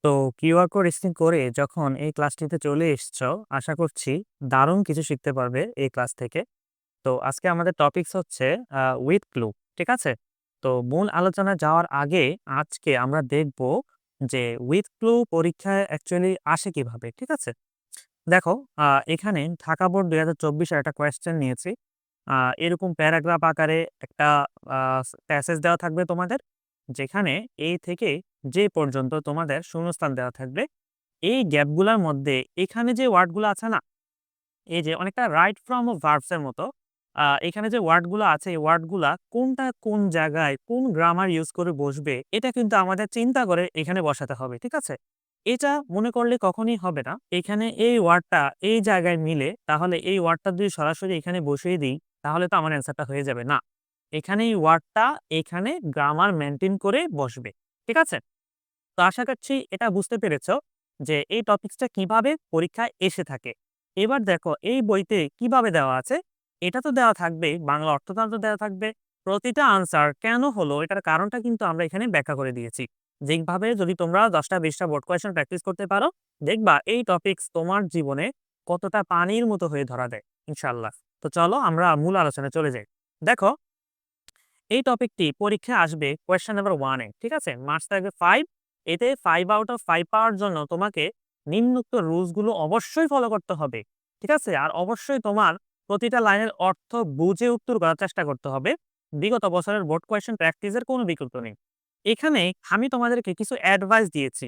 তো QR code scan করে যখন এই ক্লাসটিতে চলে এসছো, আশা করছি দারুণ কিছু শিখতে পারবে এই ক্লাস থেকে। তো আজকে আমাদের টপিকস হচ্ছে উইথ ক্লু। ঠিক আছে? তো মূল আলোচনায় যাওয়ার আগে আজকে আমরা দেখব যে উইথ ক্লু পরীক্ষায় অ্যাকচুয়ালি আসে কিভাবে। ঠিক আছে? দেখো, এখানে ঢাকা বোর্ড ২০২৪ এর একটা কোয়েশ্চেন নিয়েছি। আ এরকম প্যারাগ্রাফ আকারে একটা আ প্যাসেজ দেওয়া থাকবে তোমাদের। যেখানে A থেকে J পর্যন্ত তোমাদের শূন্যস্থান দেওয়া থাকবে। এই গ্যাপগুলার মধ্যে এখানে যে ওয়ার্ডগুলো আছে না? এই যে অনেকটা রাইট ফ্রম ভার্বস এর মতো। এখানে যে ওয়ার্ডগুলো আছে এই ওয়ার্ডগুলা কোনটা কোন জায়গায় কোন গ্রামার ইউজ করে বসবে এটা কিন্তু আমাদের চিন্তা করে এখানে বসাতে হবে। ঠিক আছে? এটা মনে করলে কখনোই হবে না। এখানে এই ওয়ার্ডটা এই জায়গায় মিলে তাহলে এই ওয়ার্ডটা যদি সরাসরি এখানে বসিয়ে দিই তাহলে তো আমার অ্যান্সারটা হয়ে যাবে। না। এখানে এই ওয়ার্ডটা এখানে গ্রামার মেইনটেইন করে বসবে। ঠিক আছে? তো আশা করছি এটা বুঝতে পেরেছো যে এই টপিকসটা কিভাবে পরীক্ষায় এসে থাকে। এবার দেখো এই বইতে কিভাবে দেওয়া আছে, এটা তো দেওয়া থাকবেই, বাংলা অর্থতন্ত্র দেওয়া থাকবে। প্রতিটা আনসার কেন হলো এটার কারণটা কিন্তু আমরা এখানে ব্যাখ্যা করে দিয়েছি। যেভাবে যদি তোমরা ১০টা ২০টা বোর্ড কোয়েশ্চেন প্র্যাকটিস করতে পারো, দেখবা এই টপিকস তোমার জীবনে কতটা পানির মতো হয়ে ধরা দেয় ইনশাআল্লাহ। তো চলো আমরা মূল আলোচনায় চলে যাই। দেখো, এই টপিকটি পরীক্ষায় আসবে কোয়েশ্চেন নাম্বার 1 এ। ঠিক আছে? মার্কস থাকবে 5। এতে 5 আউট অফ 5 পাওয়ার জন্য তোমাকে নিম্নোক্ত রুলস গুলো অবশ্যই ফলো করতে হবে। ঠিক আছে? আর অবশ্যই তোমার প্রতিটা লাইনের অর্থ বুঝে উত্তর করার চেষ্টা করতে হবে। বিগত বছরের বোর্ড কোয়েশ্চেন প্র্যাকটিসের কোনো বিকল্প নেই। এখানে আমি তোমাদেরকে কিছু অ্যাডভাইস দিয়েছি।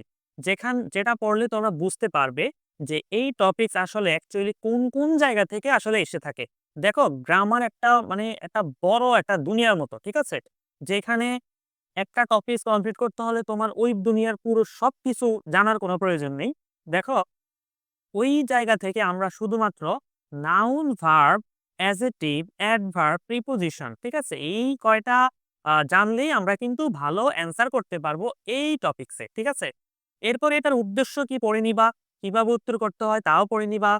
যেটা পড়লে তোমরা বুঝতে পারবে যে এই টপিকস আসলে অ্যাকচুয়ালি কোন জায়গা থেকে আসলে এসে থাকে। দেখো, গ্রামার একটা মানে একটা বড় একটা দুনিয়ার মতো। ঠিক আছে? যেখানে একটা টপিকস কমপ্লিট করতে হলে তোমার ওই দুনিয়ার পুরো সবকিছু জানার কোনো প্রয়োজন নেই। দেখো, ওই জায়গা থেকে আমরা শুধুমাত্র noun, verb, adjective, adverb, preposition, ঠিক আছে? এই কয়টা জানলেই আমরা কিন্তু ভালো অ্যান্সার করতে পারবো এই টপিকসে। ঠিক আছে? এরপরে এটার উদ্দেশ্য কি পড়ে নিবা, কিভাবে উত্তর করতে হয় তাও পড়ে নিবা।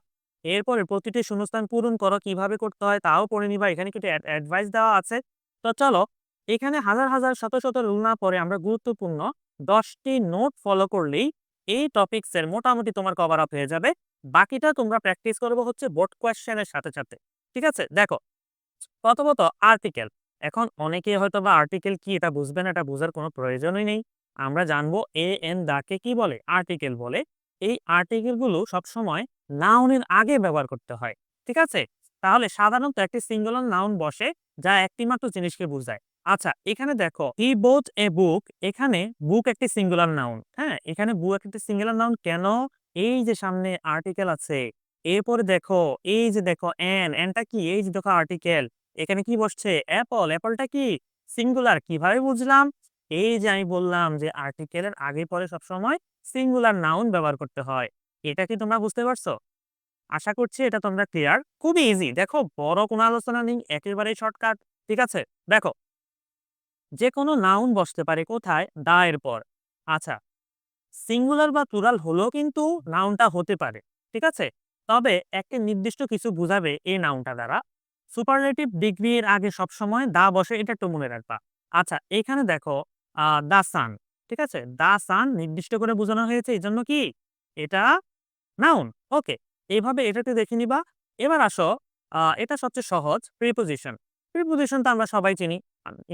এরপরে প্রতিটি শূন্যস্থান পূরণ করো কিভাবে করতে হয় তাও পড়ে নিবা। এখানে কিছু অ্যাডভাইস দেওয়া আছে। তো চলো, এখানে হাজার শত রুল না পড়ে আমরা গুরুত্বপূর্ণ ১০ টি নোট ফলো করলেই এই টপিকস এর মোটামুটি তোমার কভার আপ হয়ে যাবে। বাকিটা তোমরা প্র্যাকটিস করবে হচ্ছে বোর্ড কোয়েশ্চেন এর সাথে। ঠিক আছে? দেখো, প্রথমত আর্টিকেল। এখন অনেকেই হয়তোবা আর্টিকেল কি এটা বুঝবে না, এটা বোঝার কোনো প্রয়োজনই নেই। আমরা জানবো এ এন দাকে কি বলে? আর্টিকেল বলে। এই আর্টিকেল গুলো সবসময় নাউনের আগে ব্যবহার করতে হয়। ঠিক আছে? তাহলে সাধারণত একটি সিঙ্গুলার নাউন বসে যা একটি মাত্র জিনিসকে বোঝায়। আচ্ছা, এখানে দেখো হি বোট এ বুক, এখানে বুক একটি সিঙ্গুলার নাউন। হ্যাঁ? এখানে বুক একটি সিঙ্গুলার নাউন কেন? এই যে সামনে আর্টিকেল আছে। এরপরে দেখো, এই যে দেখো এনটা কি? এই যে দেখো আর্টিকেল। এখানে কি বসছে? অ্যাপল। অ্যাপলটা কি? সিঙ্গুলার। কিভাবে বুঝলাম? এই যে আমি বললাম যে আর্টিকেলের আগে পরে সবসময় সিঙ্গুলার নাউন ব্যবহার করতে হয়। এটা কি তোমরা বুঝতে পারছো? আশা করছি এটা তোমরা ক্লিয়ার। খুবই ইজি। দেখো, বড় কোনো আলোচনা নেই। একেবারেই শর্টকাট। ঠিক আছে? দেখো, যেকোনো নাউন বসতে পারে কোথায়? দা এর পর। আচ্ছা, সিঙ্গুলার বা প্লুরাল হলেও কিন্তু নাউনটা হতে পারে। ঠিক আছে? তবে একটা নির্দিষ্ট কিছু বুঝাবে এই নাউনটা দ্বারা। সুপারলেটিভ ডিগ্রি এর আগে সবসময় দা বসে, এটা একটু মনে রাখবা। আচ্ছা, এখানে দেখো দ্য সান। ঠিক আছে? দ্য সান নির্দিষ্ট করে বোঝানো হয়েছে। এজন্য কি? এটা নাউন। ওকে। এইভাবে এটাকে দেখে নিবা। এবার আসো, এটা সবচেয়ে সহজ প্রিপোজিশন। প্রিপোজিশন তো আমরা সবাই চিনি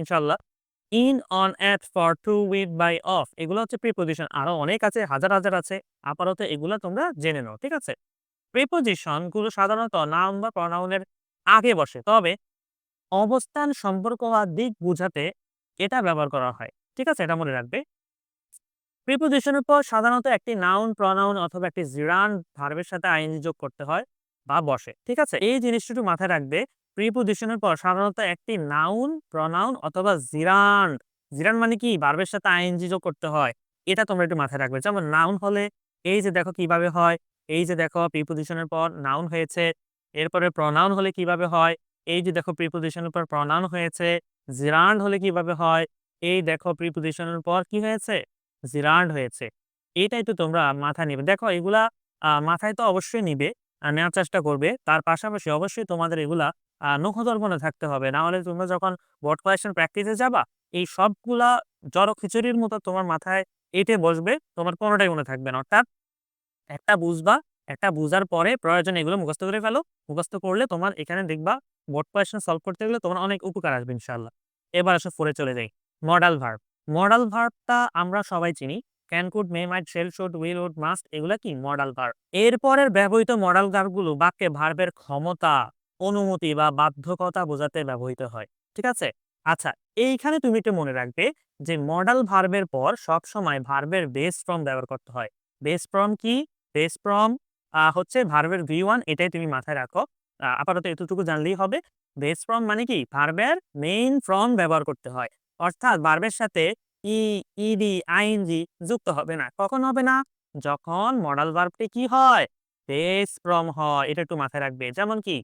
ইনশাআল্লাহ। In, on, at, for, to, with, by, of এগুলো হচ্ছে প্রিপোজিশন। আরো অনেক আছে, হাজার আছে। আপাতত এগুলা তোমরা জেনে নাও। ঠিক আছে? প্রিপোজিশন গুলো সাধারণত নাউন বা প্রনাউনের আগে বসে। তবে অবস্থান, সম্পর্ক বা দিক বুঝাতে এটা ব্যবহার করা হয়। ঠিক আছে? এটা মনে রাখবে। প্রিপোজিশনের পর সাধারণত একটি নাউন, প্রনাউন অথবা একটি জিরান্ড ভার্বের সাথে আইএনজি যোগ করতে হয় বা বসে। ঠিক আছে? এই জিনিসটা একটু মাথায় রাখবে। প্রিপোজিশনের পর সাধারণত একটি নাউন, প্রনাউন অথবা জিরান্ড। জিরান্ড মানে কি? ভার্বের সাথে আইএনজি যোগ করতে হয়। এটা তোমরা একটু মাথায় রাখবে। যেমন নাউন হলে এই যে দেখো কিভাবে হয়। এই যে দেখো প্রিপোজিশনের পর নাউন হয়েছে। এরপরে প্রনাউন হলে কিভাবে হয়? এই যে দেখো প্রিপোজিশনের পর প্রনাউন হয়েছে। জিরান্ড হলে কিভাবে হয়? এই দেখো প্রিপোজিশনের পর কি হয়েছে? জিরান্ড হয়েছে। এটাই তো তোমরা মাথায় নিবে। দেখো, এগুলা মাথায় তো অবশ্যই নিবে, নেওয়ার চেষ্টা করবে। তার পাশাপাশি অবশ্যই তোমাদের এগুলা নখদর্পণে মনে থাকতে হবে। না হলে তোমরা যখন বোর্ড কোয়েশ্চেন প্র্যাকটিসে যাবা, এই সবগুলা জড়ো খিচুড়ির মতো তোমার মাথায় এটে বসবে, তোমার কোনোটাই মনে থাকবে না। অর্থাৎ একটা বুঝবা, একটা বুঝার পরে প্রয়োজনে এগুলো মুখস্থ করে ফেলো। মুখস্থ করলে তোমার এখানে দেখবা বোর্ড কোয়েশ্চেন সলভ করতে গেলে তোমার অনেক উপকার আসবে ইনশাআল্লাহ। এবার আসো 4 এ চলে যাই। Modal verb. মডাল ভার্বটা আমরা সবাই চিনি। Can, could, may, might, shall, should, will, would, must এগুলা কি মডাল ভার্ব। এরপরের ব্যবহৃত মডাল ভার্বগুলো বাক্যে ভার্বের ক্ষমতা, অনুমতি বা বাধ্যকতা বোঝাতে ব্যবহৃত হয়। ঠিক আছে? আচ্ছা, এইখানে তুমি একটু মনে রাখবে যে মডাল ভার্বের পর সবসময় ভার্বের বেস ফর্ম ব্যবহার করতে হয়। বেস ফর্ম কি? বেস ফর্ম হচ্ছে ভার্বের V1, এটাই তুমি মাথায় রাখো। আপাতত এতটুকু জানলেই হবে। বেস ফর্ম মানে কি? ভার্বের মেইন ফর্ম ব্যবহার করতে হয়। অর্থাৎ ভার্বের সাথে ই, ইডি, আইএনজি যুক্ত হবে না। কখন হবে না? যখন মডাল ভার্বটি কি হয়? বেস ফর্ম হয়। এটা একটু মাথায় রাখবে। যেমন কি?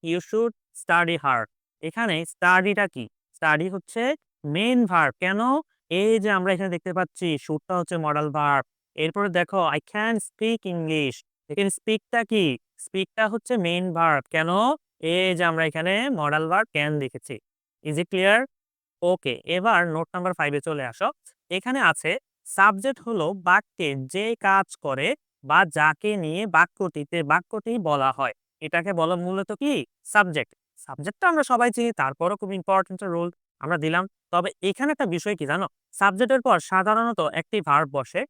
You should study hard. এখানে স্টাডিটা কি? স্টাডি হচ্ছে মেইন ভার্ব। কেন? এই যে আমরা এখানে দেখতে পাচ্ছি শুডটা হচ্ছে মডাল ভার্ব। এরপরে দেখো আই ক্যান স্পিক ইংলিশ। এখানে স্পিকটা কি? স্পিকটা হচ্ছে মেইন ভার্ব। কেন? এই যে আমরা এখানে মডাল ভার্ব ক্যান দেখেছি। Is it clear? ওকে, এবার নোট নাম্বার 5 এ চলে আসো। এখানে আছে সাবজেক্ট হলো বাক্যে যে কাজ করে বা যাকে নিয়ে বাক্যটি বলা হয়। এটাকে বলা মূলত কি? সাবজেক্ট। সাবজেক্টটা আমরা সবাই চিনি, তারপরও খুব ইম্পর্টেন্ট রোল আমরা দিলাম। তবে এখানে একটা বিষয় কি জানো? সাবজেক্টের পর সাধারণত একটি ভার্ব বসে।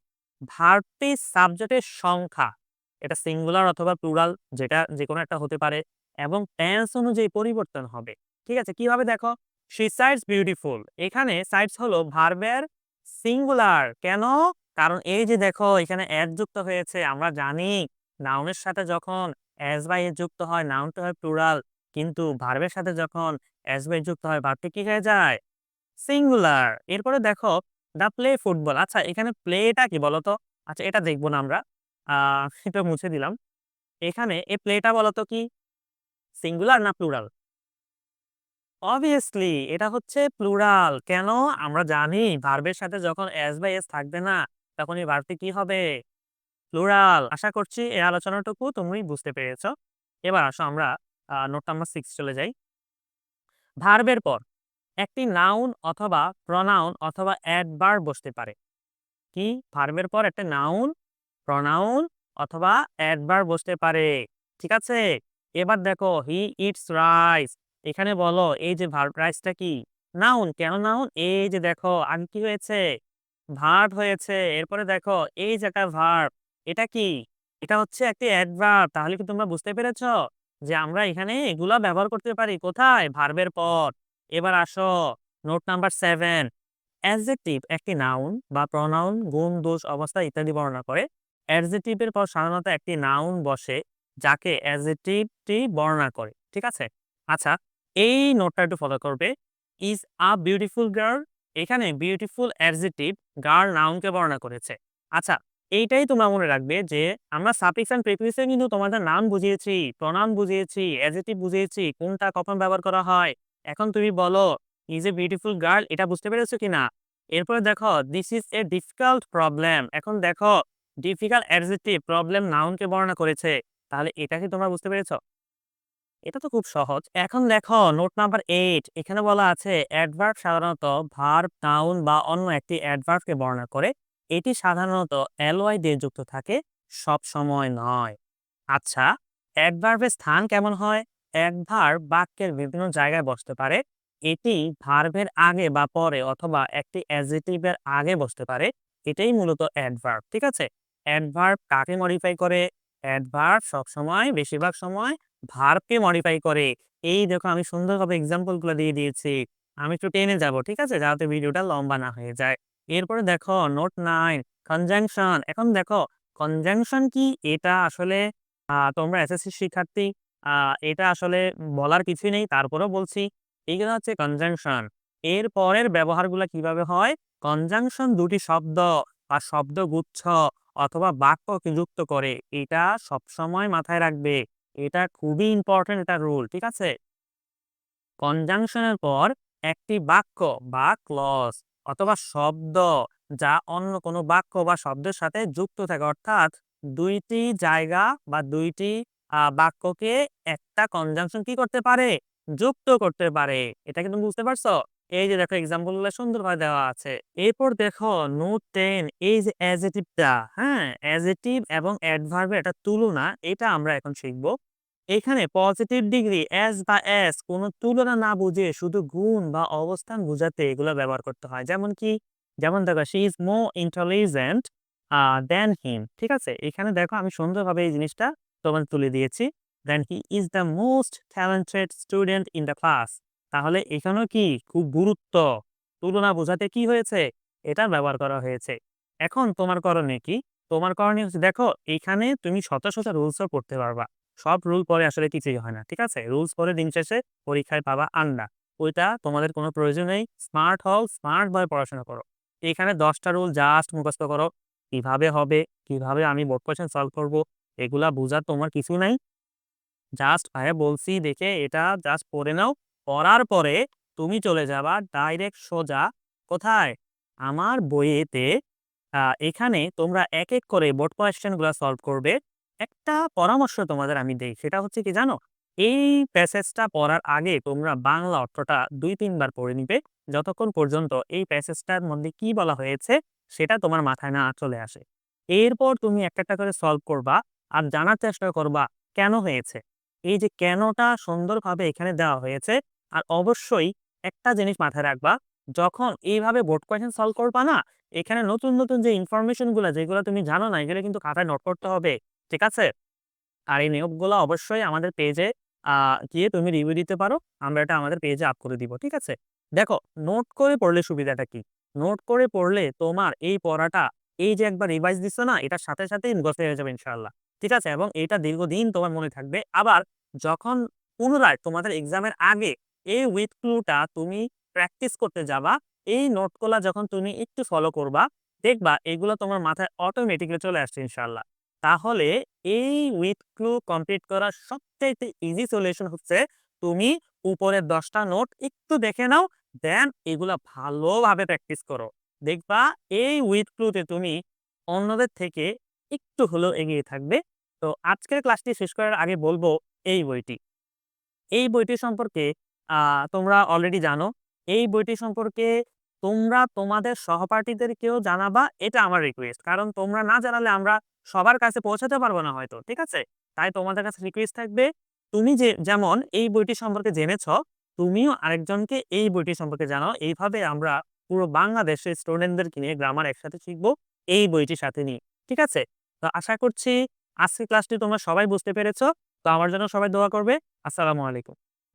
ভার্বটি সাবজেক্টের সংখ্যা, এটা সিঙ্গুলার অথবা প্লুরাল যেটা যেকোনো একটা হতে পারে এবং টেন্স অনুযায়ী পরিবর্তন হবে। ঠিক আছে? কিভাবে দেখো? She sides beautiful. এখানে সাইডস হলো ভার্বের সিঙ্গুলার। কেন? কারণ এই যে দেখো এখানে এস যুক্ত হয়েছে। আমরা জানি নাউনের সাথে যখন এস বাই এস যুক্ত হয় নাউনটা হয় প্লুরাল, কিন্তু ভার্বের সাথে যখন এস বাই যুক্ত হয় ভার্বটি কি হয়ে যায়? সিঙ্গুলার। এরপরে দেখো দা প্লে ফুটবল। আচ্ছা, এখানে প্লেটা কি বলতো? আচ্ছা, এটা দেখবো না আমরা। এটা মুছে দিলাম। এখানে এই প্লেটা বলতো কি? সিঙ্গুলার না প্লুরাল? অবভিয়াসলি এটা হচ্ছে প্লুরাল। কেন? আমরা জানি ভার্বের সাথে যখন এস বাই এস থাকবে না, তখন এই ভার্বটি কি হবে? প্লুরাল। আশা করছি এই আলোচনাটুকু তুমি বুঝতে পেরেছো। এবার আসো আমরা নোট নাম্বার 6 চলে যাই। ভার্বের পর একটি নাউন অথবা প্রনাউন অথবা অ্যাডভার্ব বসতে পারে। কি? ভার্বের পর একটা নাউন, প্রনাউন অথবা অ্যাডভার্ব বসতে পারে। ঠিক আছে? এবার দেখো হি ইটস রাইস। এখানে বলো এই যে ভার্ব রাইসটা কি? নাউন। কেন নাউন? এই যে দেখো আগে কি হয়েছে? ভার্ব হয়েছে। এরপরে দেখো এই যে একটা ভার্ব, এটা কি? এটা হচ্ছে একটি অ্যাডভার্ব। তাহলে কি তোমরা বুঝতে পেরেছো যে আমরা এখানে এগুলা ব্যবহার করতে পারি কোথায়? ভার্বের পর। এবার আসো নোট নাম্বার 7। অ্যাডজেক্টিভ একটি নাউন বা প্রনাউন গুণ, দোষ, অবস্থা ইত্যাদি বর্ণনা করে। অ্যাডজেক্টিভের পর সাধারণত একটি নাউন বসে যাকে অ্যাডজেক্টিভটি বর্ণনা করে। ঠিক আছে? আচ্ছা, এই নোটটা একটু ফলো করবে। Is a beautiful girl. এখানে বিউটিফুল অ্যাডজেক্টিভ, গার্ল নাউনকে বর্ণনা করেছে। আচ্ছা, এইটাই তোমরা মনে রাখবে যে আমরা সাফিক্স এন্ড প্রিফিক্সে কিন্তু তোমাদের নাউন বুঝিয়েছি, প্রনাউন বুঝিয়েছি, অ্যাডজেক্টিভ বুঝিয়েছি, কোনটা কখন ব্যবহার করা হয়। এখন তুমি বলো ইজ এ বিউটিফুল গার্ল এটা বুঝতে পেরেছো কিনা? এরপরে দেখো this is a difficult problem. এখন দেখো ডিফিকাল্ট অ্যাডজেক্টিভ, প্রবলেম নাউনকে বর্ণনা করেছে। তাহলে এটা কি তোমরা বুঝতে পেরেছো? এটা তো খুব সহজ। এখন দেখো নোট নাম্বার 8। এখানে বলা আছে অ্যাডভার্ব সাধারণত ভার্ব, নাউন বা অন্য একটি অ্যাডভার্বকে বর্ণনা করে। এটি সাধারণত এলওয়াই দিয়ে যুক্ত থাকে, সব সময় নয়। আচ্ছা, অ্যাডভার্বের স্থান কেমন হয়? অ্যাডভার্ব বাক্যের বিভিন্ন জায়গায় বসতে পারে। এটি ভার্বের আগে বা পরে অথবা একটি অ্যাডজেক্টিভের আগে বসতে পারে। এটাই মূলত অ্যাডভার্ব। ঠিক আছে? অ্যাডভার্ব কাকে মডিফাই করে? অ্যাডভার্ব সবসময় বেশিরভাগ সময় ভার্বকে মডিফাই করে। এই দেখো আমি সুন্দরভাবে এক্সাম্পল গুলো দিয়ে দিয়েছি। আমি একটু টেনে যাব, ঠিক আছে? যাতে ভিডিওটা লম্বা না হয়ে যায়। এরপরে দেখো নোট 9 কনজাংশন। এখন দেখো কনজাংশন কি? এটা আসলে তোমরা এসএসসি শিক্ষার্থী, এটা আসলে বলার কিছুই নেই, তারপরেও বলছি। এইগুলো হচ্ছে কনজাংশন। এর পরের ব্যবহারগুলো কিভাবে হয়? কনজাংশন দুটি শব্দ বা শব্দগুচ্ছ অথবা বাক্যকে যুক্ত করে। এটা সবসময় মাথায় রাখবে। এটা খুবই ইম্পর্টেন্ট একটা রুল। ঠিক আছে? কনজাংশনের পর একটি বাক্য বা ক্লজ অথবা শব্দ যা অন্য কোনো বাক্য বা শব্দের সাথে যুক্ত থাকে, অর্থাৎ দুইটি জায়গা বা দুইটি বাক্যকে একটা কনজাংশন কি করতে পারে? যুক্ত করতে পারে। এটা কিন্তু বুঝতে পারছো? এই যে দেখো এক্সাম্পল গুলো সুন্দরভাবে দেওয়া আছে। এরপর দেখো নোট 10 এই যে অ্যাডজেক্টিভটা, হ্যাঁ? অ্যাডজেক্টিভ এবং অ্যাডভার্বের একটা তুলনা, এটা আমরা এখন শিখব। এখানে পজিটিভ ডিগ্রি অ্যাজ বা অ্যাস কোনো তুলনা না বুঝে শুধু গুণ বা অবস্থান বোঝাতে এগুলো ব্যবহার করতে হয়। যেমন কি? যেমন দেখো she is more intelligent than হিম। ঠিক আছে? এখানে দেখো আমি সুন্দরভাবে এই জিনিসটা তোমাদের তুলে দিয়েছি। Then he is the most talented student in the class. তাহলে এখানেও কি খুব গুরুত্ব, তুলনা বোঝাতে কি হয়েছে? এটা ব্যবহার করা হয়েছে। এখন তোমার করণীয় কি? তোমার করণীয় হচ্ছে দেখো এখানে তুমি শত, শত রুলসও পড়তে পারবা। সব রুল পড়ে আসলে কিছুই হয় না। ঠিক আছে? রুলস পড়ে দিন শেষে পরীক্ষায় পাবা আন্ডা। ওইটা তোমাদের কোনো প্রয়োজন নেই। স্মার্ট হও, স্মার্ট ভাবে পড়াশোনা করো। এখানে ১০ টা রুল জাস্ট মুখস্থ করো। কিভাবে হবে, কিভাবে আমি বোর্ড কোয়েশ্চেন সলভ করব, এগুলা বুঝার তোমার কিছু নাই। জাস্ট ভাইয়া বলছি দেখে এটা জাস্ট পড়ে নাও। পড়ার পরে তুমি চলে যাবা ডাইরেক্ট সোজা কোথায়? আমার বইয়েতে। এখানে তোমরা এক করে বোর্ড কোয়েশ্চেন গুলা সলভ করবে। একটা পরামর্শ তোমাদের আমি দেই। সেটা হচ্ছে কি জানো? এই প্যাসেজটা পড়ার আগে তোমরা বাংলা অর্থটা ২-৩ বার পড়ে নিবে। যতক্ষণ পর্যন্ত এই প্যাসেজটার মধ্যে কি বলা হয়েছে সেটা তোমার মাথায় না চলে আসে। এরপর তুমি একটা করে সলভ করবা আর জানার চেষ্টা করবা কেন হয়েছে? এই যে কেনটা সুন্দরভাবে এখানে দেওয়া হয়েছে। আর অবশ্যই একটা জিনিস মাথায় রাখবা, যখন এইভাবে বোর্ড কোয়েশ্চেন সলভ করবা না, এখানে নতুন, নতুন যে ইনফরমেশন গুলা যেগুলা তুমি জানো না, এগুলো কিন্তু খাতায় নোট করতে হবে। ঠিক আছে? আর এই নিয়োগগুলো অবশ্যই আমাদের পেজে আ গিয়ে তুমি রিভিউ দিতে পারো। আমরা এটা আমাদের পেজে আপ করে দিব। ঠিক আছে? দেখো নোট করে পড়লে সুবিধাটা কি? নোট করে পড়লে তোমার এই পড়াটা এই যে একবার রিভাইজ দিচ্ছ না, এটার সাথে সাথেই মুখস্থ হয়ে যাবে ইনশাআল্লাহ। ঠিক আছে? এবং এটা দীর্ঘদিন তোমার মনে থাকবে। আবার যখন পুনরায় তোমাদের এক্সামের আগে এই উইথ ক্লুটা তুমি প্র্যাকটিস করতে যাবা, এই নোটগুলা যখন তুমি একটু ফলো করবা, দেখবা এগুলো তোমার মাথায় অটোমেটিক্যালি চলে আসছে ইনশাআল্লাহ। তাহলে এই উইথ ক্লু কমপ্লিট করার সবচাইতে ইজি সলিউশন হচ্ছে তুমি উপরের ১০ টা নোট একটু দেখে নাও, দেন এগুলা ভালোভাবে প্র্যাকটিস করো। দেখবা এই উইথ ক্লুতে তুমি অন্যদের থেকে একটু হলেও এগিয়ে থাকবে। তো আজকের ক্লাসটি শেষ করার আগে বলব এই বইটি। এই বইটি সম্পর্কে আ তোমরা অলরেডি জানো। এই বইটি সম্পর্কে তোমরা তোমাদের সহপাঠীদেরকেও জানাবা, এটা আমার রিকোয়েস্ট। কারণ তোমরা না জানালে আমরা সবার কাছে পৌঁছাতে পারব না হয়তো। ঠিক আছে? তাই তোমাদের কাছে রিকোয়েস্ট থাকবে, তুমি যে যেমন এই বইটি সম্পর্কে জেনেছ, তুমিও আরেকজনকে এই বইটি সম্পর্কে জানাও। এইভাবে আমরা পুরো বাংলাদেশের স্টুডেন্টদেরকে নিয়ে গ্রামার একসাথে শিখব এই বইটির সাথে নিয়ে। ঠিক আছে? তো আশা করছি আজকের ক্লাসটি তোমরা সবাই বুঝতে পেরেছ। তো আমার জন্য সবাই দোয়া করবে। আসসালামু আলাইকুম।